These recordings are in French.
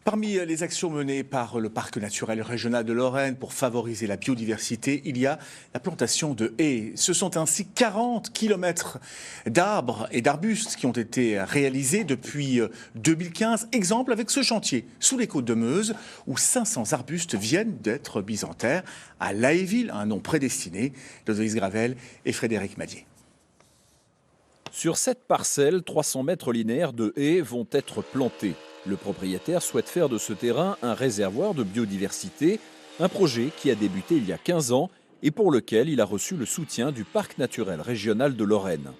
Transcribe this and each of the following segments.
Parmi les actions menées par le Parc naturel régional de Lorraine pour favoriser la biodiversité, il y a la plantation de haies. Ce sont ainsi 40 km d'arbres et d'arbustes qui ont été réalisés depuis 2015. Exemple avec ce chantier sous les côtes de Meuse où 500 arbustes viennent d'être mis en terre à Laéville, un nom prédestiné. Lodoïs Gravel et Frédéric Madier. Sur cette parcelle, 300 mètres linéaires de haies vont être plantés. Le propriétaire souhaite faire de ce terrain un réservoir de biodiversité, un projet qui a débuté il y a 15 ans et pour lequel il a reçu le soutien du Parc naturel régional de Lorraine.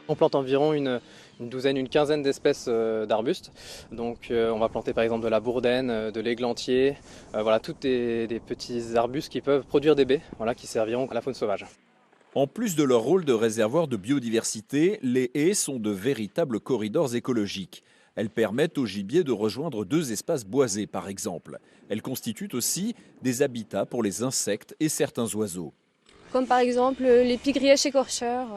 On plante environ une quinzaine d'espèces d'arbustes. Donc on va planter par exemple de la bourdaine, de l'églantier, voilà, tous des petits arbustes qui peuvent produire des baies, voilà, qui serviront à la faune sauvage. En plus de leur rôle de réservoir de biodiversité, les haies sont de véritables corridors écologiques. Elles permettent au gibier de rejoindre 2 espaces boisés, par exemple. Elles constituent aussi des habitats pour les insectes et certains oiseaux. Comme par exemple les pygrièches écorcheurs,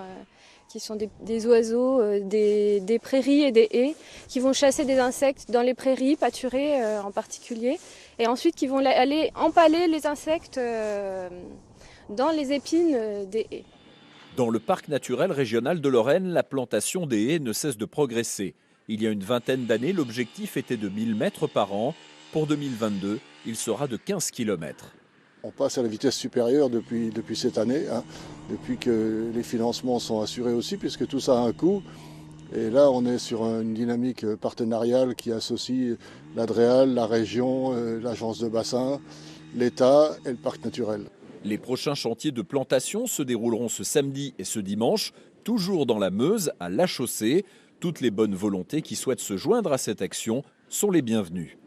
qui sont des oiseaux des prairies et des haies, qui vont chasser des insectes dans les prairies, pâturées en particulier, et ensuite qui vont aller empaler les insectes dans les épines des haies. Dans le parc naturel régional de Lorraine, la plantation des haies ne cesse de progresser. Il y a une vingtaine d'années, l'objectif était de 1000 mètres par an. Pour 2022, il sera de 15 km. On passe à la vitesse supérieure depuis cette année, depuis que les financements sont assurés aussi, puisque tout ça a un coût. Et là, on est sur une dynamique partenariale qui associe l'Adréal, la région, l'agence de bassin, l'État et le parc naturel. Les prochains chantiers de plantation se dérouleront ce samedi et ce dimanche, toujours dans la Meuse, à La Chaussée. Toutes les bonnes volontés qui souhaitent se joindre à cette action sont les bienvenues.